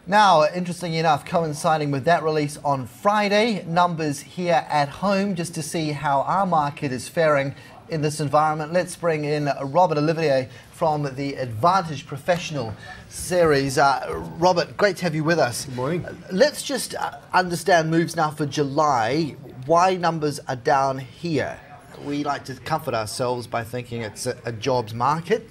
Now, interestingly enough, coinciding with that release on Friday, numbers here at home, just to see how our market is faring in this environment. Let's bring in Robert Olivier from the Advantage Professional Series. Robert, great to have you with us. Good morning. Let's just understand moves now for July. Why numbers are down here? We like to comfort ourselves by thinking it's a jobs market,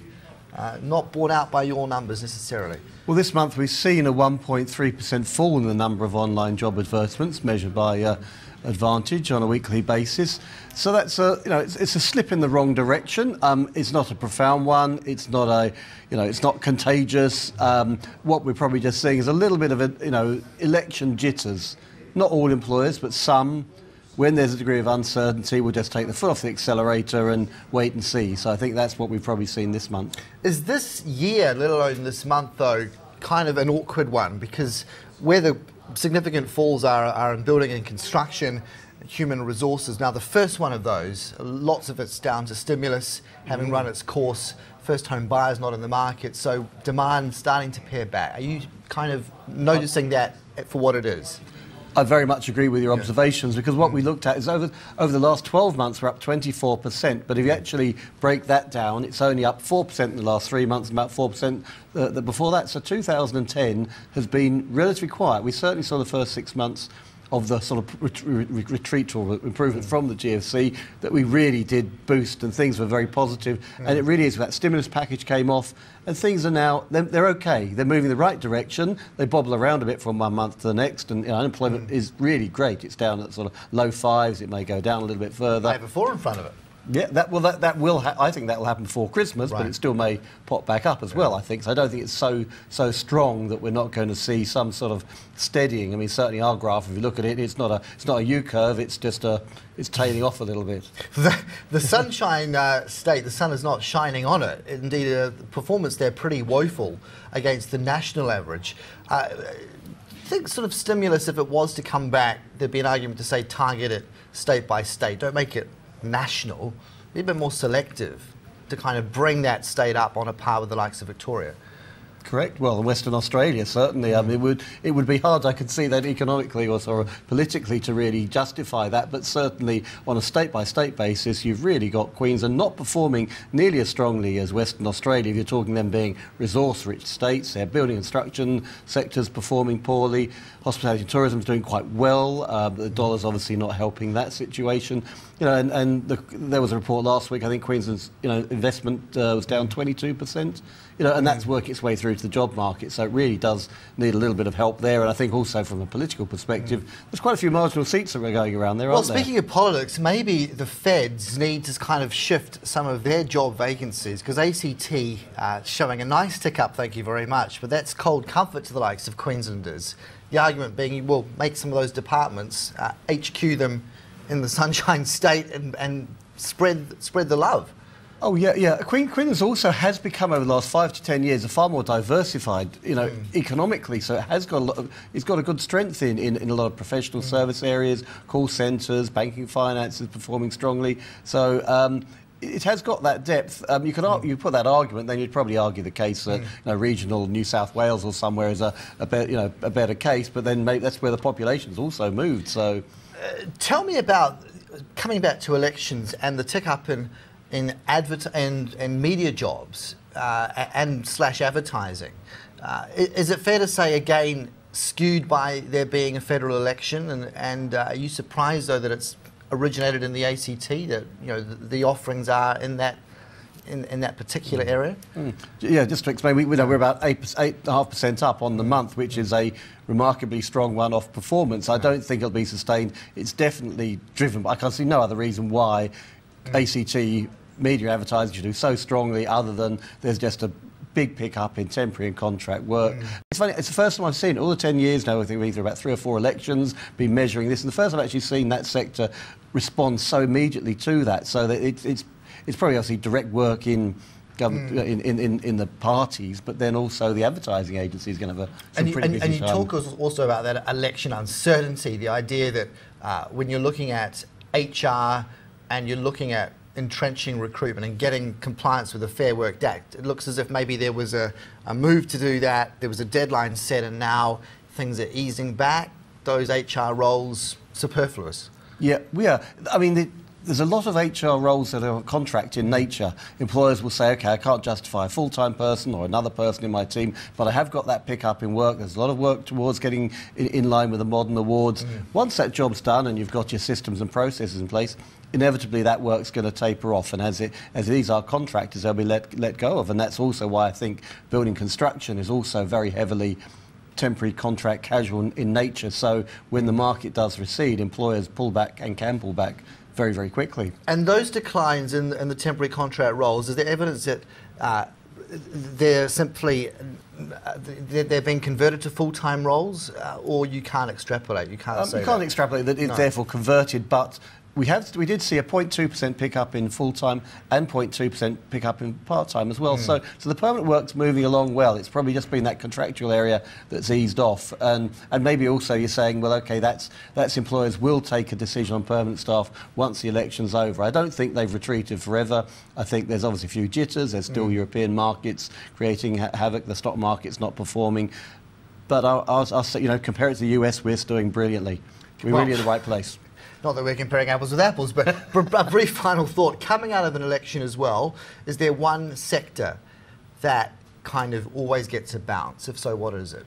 not borne out by your numbers necessarily. Well, this month we've seen a 1.3% fall in the number of online job advertisements measured by Advantage on a weekly basis. So that's it's a slip in the wrong direction. It's not a profound one. It's not it's not contagious. What we're probably just seeing is a little bit of election jitters. Not all employers, but some. When there's a degree of uncertainty, we'll just take the foot off the accelerator and wait and see. So I think that's what we've probably seen this month. Is this year, let alone this month, though, kind of an awkward one? Because where the significant falls are in building and construction, human resources. Now, the first one of those, lots of it's down to stimulus having run its course, first home buyers not in the market, so demand starting to pare back. Are you kind of noticing that for what it is? I very much agree with your observations, because what we looked at is over the last 12 months we're up 24%, but if you actually break that down, it's only up 4% in the last 3 months and about 4% before that. So 2010 has been relatively quiet. We certainly saw the first 6 months of the sort of retreat or improvement from the GFC that we really did boost, and things were very positive. And it really is, that stimulus package came off and things are now, they're okay. They're moving the right direction. They bobble around a bit from one month to the next, and unemployment is really great. It's down at sort of low fives. It may go down a little bit further. I have a 4 in front of it. Yeah, I think that will happen before Christmas, but it still may pop back up as well, I think. So I don't think it's so strong that we're not going to see some sort of steadying. I mean, certainly our graph, if you look at it, it's not a U-curve, it's just it's tailing off a little bit. The Sunshine State, the sun is not shining on it. Indeed, the performance there pretty woeful against the national average. I think sort of stimulus, if it was to come back, there'd be an argument to say target it state by state. Don't make it national, be a bit more selective to kind of bring that state up on a par with the likes of Victoria. Correct. Well, in Western Australia, certainly. I mean, it would be hard, I could see that economically or sort of politically to really justify that, but certainly on a state-by-state basis, you've really got Queensland not performing nearly as strongly as Western Australia. If you're talking them being resource-rich states, their building and construction sectors performing poorly, hospitality and tourism is doing quite well. The dollar's obviously not helping that situation. There was a report last week, I think Queensland's investment was down 22%, and that's working its way through to the job market, so it really does need a little bit of help there. And I think also from a political perspective, there's quite a few marginal seats that are going around there, aren't there? Well, speaking of politics, maybe the feds need to kind of shift some of their job vacancies, because ACT showing a nice tick up, thank you very much, but that's cold comfort to the likes of Queenslanders. The argument being, well, make some of those departments, HQ them in the Sunshine State and spread the love. Oh yeah. Queensland also has become over the last 5 to 10 years a far more diversified, economically. So it's got a good strength in a lot of professional service areas, call centres, banking, finance is performing strongly. So. It has got that depth. You put that argument, then you'd probably argue the case that regional New South Wales or somewhere is a better case. But then maybe that's where the population's also moved. So, tell me about coming back to elections and the tick up in media jobs and / advertising. Is it fair to say again skewed by there being a federal election? And are you surprised though that it's originated in the ACT, that the offerings are in that particular area? Yeah, just to explain, we're about 8.5% up on the month, which is a remarkably strong one-off performance. I don't think it'll be sustained. It's definitely driven by, I can't see no other reason why ACT media advertising should do so strongly other than there's just a big pick-up in temporary and contract work. It's funny, it's the first time I've seen it. All the 10 years now, I think we've been through about 3 or 4 elections, been measuring this, and the first time I've actually seen that sector respond so immediately to that. So that it's probably obviously direct work in government, in the parties, but then also the advertising agency is going to have some pretty busy time. And you talk also about that election uncertainty, the idea that when you're looking at HR and you're looking at entrenching recruitment and getting compliance with the Fair Work Act. It looks as if maybe there was a move to do that, there was a deadline set, and now things are easing back. Those HR roles superfluous. Yeah, we are. I mean, there's a lot of HR roles that are contract in nature. Employers will say, OK, I can't justify a full-time person or another person in my team, but I have got that pick-up in work. There's a lot of work towards getting in line with the modern awards. Once that job's done and you've got your systems and processes in place, inevitably that work's going to taper off, and as these are contractors, they'll be let go of. And that's also why I think building construction is also very heavily temporary contract casual in nature. So when the market does recede, employers pull back and can pull back very, very quickly. And those declines in the temporary contract roles, is there evidence that they're simply they're being converted to full-time roles, or you can't extrapolate? You can't say you can't extrapolate that it's therefore converted, but we did see a 0.2% pickup in full-time and 0.2% pickup in part-time as well. So the permanent work's moving along well. It's probably just been that contractual area that's eased off. And maybe also you're saying, well, OK, that's employers will take a decision on permanent staff once the election's over. I don't think they've retreated forever. I think there's obviously a few jitters. There's still European markets creating havoc. The stock market's not performing. But I'll say, you know, compare it to the US, we're doing brilliantly. We're really in the right place. Not that we're comparing apples with apples, but a brief final thought. Coming out of an election as well, is there one sector that kind of always gets a bounce? If so, what is it?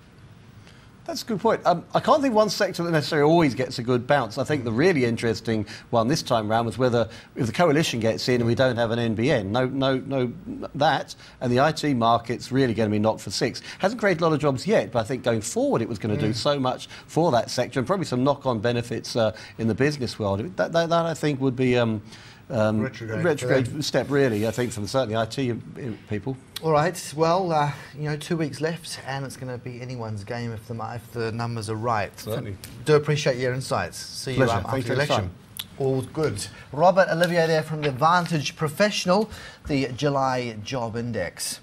That's a good point. I can't think one sector that necessarily always gets a good bounce. I think the really interesting one this time round was whether if the coalition gets in and we don't have an NBN, no, that, and the IT market's really going to be knocked for six. Hasn't created a lot of jobs yet, but I think going forward it was going to do so much for that sector and probably some knock-on benefits in the business world. That I think would be retrograde step, really, I think, from certainly IT people. All right, well, 2 weeks left, and it's going to be anyone's game if the numbers are right. Certainly. Do appreciate your insights. See you after the election. All good. Robert Olivier there from the Vantage Professional, the July Job Index.